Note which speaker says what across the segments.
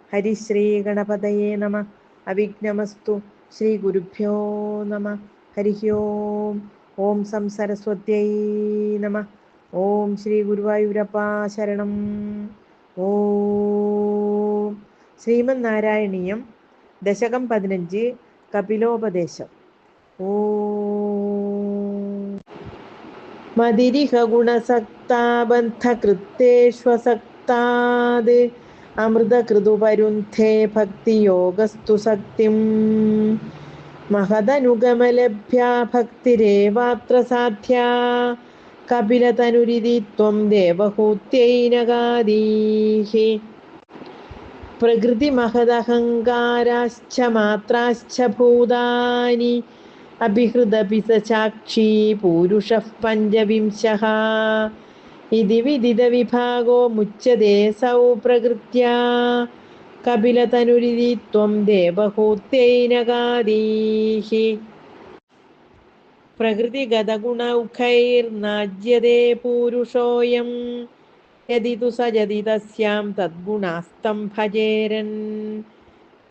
Speaker 1: ഹരിശ്രീ ഗണപതയേ നമ. അവിഘ്നമസ്തു. ശ്രീ ഗുരുഭ്യോ നമ. ഹരി ഓം. ഓം സം സരസ്വത്യൈ നമ. ഓം ശ്രീ ഗുരുവായൂരപ്പാ ശരണം. ഓം. ശ്രീമന്നാരായണീയം ദശകം 15 കപിലോപദേശം. ഓം. മതിരിഹ ഗുണസക്താ ബന്ധകൃത്തേഷ്വസക്താത് അമൃതകൃതുപരുന്ധേ ഭക്തിയോഗസ്തു സക്തിം മഹദനുഗമലഭ്യാ ഭക്തിരേവാത്ര സാധ്യാ കപിലതനുരിതി ത്വം ദേവഹൂത്യൈനഗാദീഹി പ്രകൃതിമഹദഹങ്കാരാശ്ച മാത്രാശ്ച ഭൂതാനി അഭിഹൃദപി സാക്ഷി പൂരുഷഃ പഞ്ചവിംശഃ ഇതി വിദിതവിഭാഗോ മുച്യതേ സൗ പ്രകൃത്യാ കപിലതനുരിതി ത്വം ദേവഹൂത്യൈനഗാദീഹി പ്രകൃതിഗതഗുണൗഖൈർനാജ്യതേ പൂരുഷോയം യദി തു സജതി തസ്യാം തദ്ഗുണാസ്തം ഭജേരൻ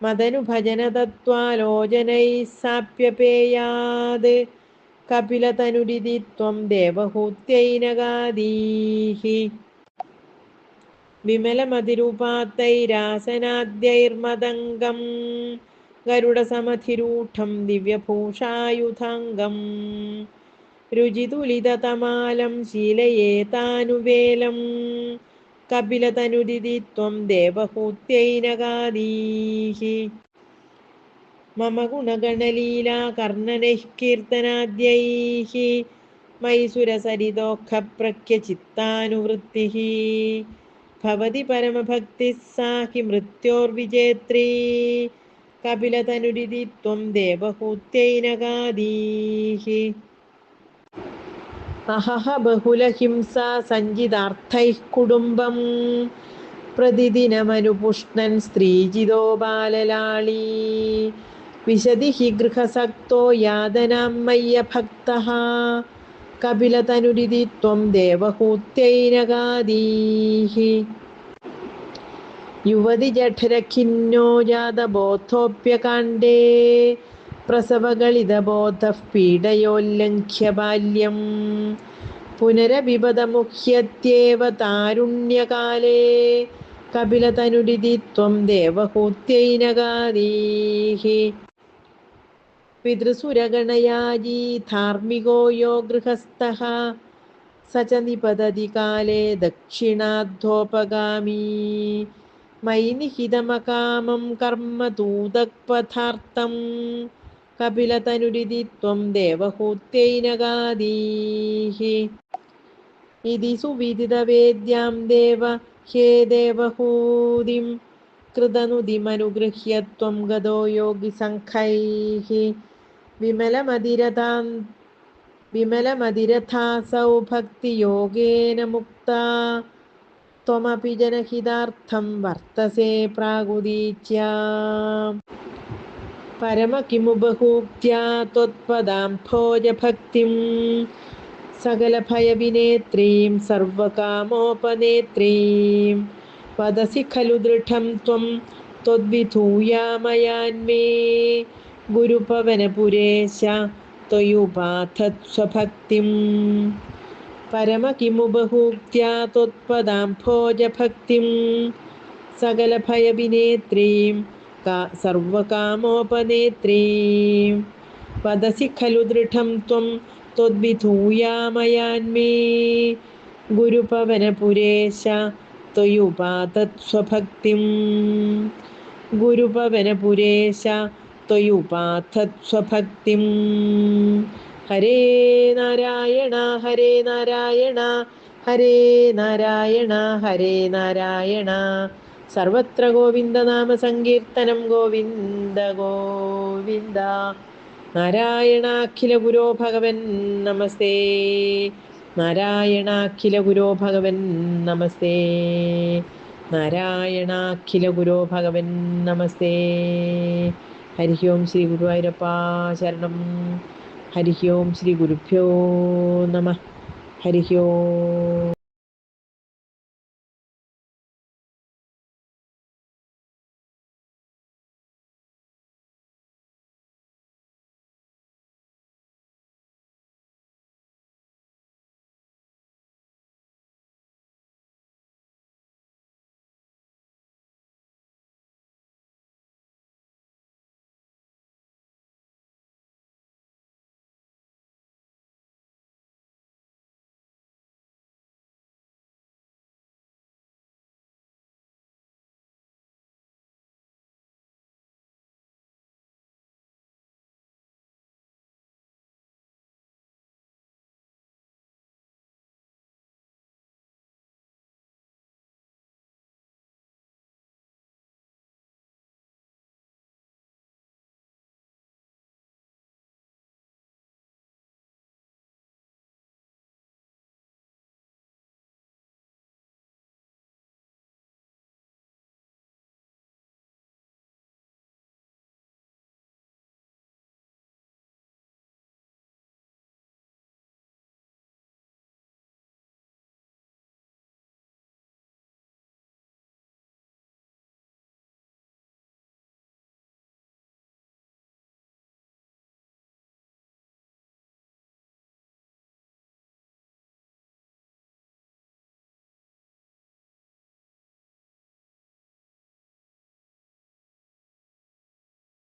Speaker 1: മദനുഭജനതത്വാലോചനൈഃ സാപ്യപേയാത് കപിലതനുരിതി ത്വം ദേവഹൂത്യൈനഗാദീഹി വിമലമതിരുപാത്തൈരാസനാദ്യൈർമദംഗം ഗരുഡസമധിരൂഢം ദിവ്യഭൂഷായുധാംഗം രുചിതുലിതതമാലം ശീലയേതാനുവേലം കപിലതനുരിതി ത്വം ദേവഹൂത്യൈനഗാദീഹി മമ ഗുണഗണലീലാ കർണനൈഃ കീർത്തനാദ്യൈഃ മൈസുരസരിതോഃഖപ്രഖ്യചിത്താനുവൃത്തിഃ ഭവതി പരമഭക്തിഃ സാ ഹി മൃത്യോർവിജേത്രീ കപിലതനുരിതി ത്വം ദേവഹൂത്യൈനഗാദീഹി അഹഹ ബഹുലഹിംസാ സഞ്ചിതാർത്ഥൈഃ കുടുംബം പ്രതിദിനമനുപുഷ്ണൻ സ്ത്രീജിതോ ബാലലാളീ വിശതി ഹി ഗൃഹസക്തോ യാതനാം മയ്യഭക്തഃ കപിലതനുരിതി ത്വം ദേവഹൂത്യൈനഗാദീഹി യുവതി ജഠരഖിന്നോ ജാതബോധോപ്യകാണ്ഡേ പ്രസവഗളിതബോധഃ പീഡയോല്ലംഘ്യ ബാല്യം പുനരഭിപദമുഹ്യത്യേവ താരുണ്യകാലേ കപിലതനുരിതി ത്വം ദേവഹൂത്യൈനഗാദീഹി പിതൃസുരഗണയാജീ ധാർമ്മികോ യോ ഗൃഹസ്ഥഃ സ ച നിപതതി കാലേ ദക്ഷിണാദ്ധോപഗാമീ മയി നിഹിതമകാമം കർമ്മ തൂതക്പഥാർത്ഥം കപിലതനുരിതി ത്വം ദേവഹൂത്യൈനഗാദീഹി ഇതി സുവിദിതവേദ്യാം ദേവ ഹേ ദേവഹൂതിം കൃതനുതിമനുഗൃഹ്യ ത്വം ഗതോ യോഗിസംഘൈഃ വിമലമതിരഥാസൗ ഭക്തിയോഗേന മുക്താ ത്വമപി ജനഹിതാർത്ഥം വർത്തസേ പ്രാഗുദീച്യാ പരമകിമുപഹൂത്യാ ത്വത്പദാംഭോജഭക്തിം സകലഭയവിനേത്രീം സർവകാമോപനേത്രീം വദസി ഖലു ദൃഢം ത്വം ത്വദ്വിധൂയാമയാന്മേ ഗുരുപവനപുരേശ ത്വയുപാധത്സ്വഭക്തിം പരമകിമുപഹൂത്യാ ത്വത്പദാംഭോജഭക്തിം സകലഭയവിനേത്രീം സർവകാമോപനേത്രീം വദസി ഖലു ദൃഢം ത്വം ത്വദ്വിധൂയാമയാന്മേ ഗുരുപവനപുരേശ ത്വയുപാധത്സ്വഭക്തിം ഗുരുപവനപുരേശ ത്വയുപാധത്സ്വഭക്തിം ഹരേ നാരായണ ഹരേ നാരായണ ഹരേ നാരായണ ഹരേ നാരായണ സർവത്ര ഗോവിന്ദനാമ സങ്കീർത്തനം ഗോവിന്ദ ഗോവിന്ദ നാരായണാഖില ഗുരോ ഭഗവൻ നമസ്തേ നാരായണാഖില ഗുരോ ഭഗവൻ നമസ്തേ നാരായണാഖില ഗുരോ ഭഗവൻ നമസ്തേ ഹരി ഓം ശ്രീ ഗുരുവായൂരപ്പാ ശരണം ഹരി ഓം ശ്രീ ഗുരുഭ്യോ നമഃ ഹരി ഓം.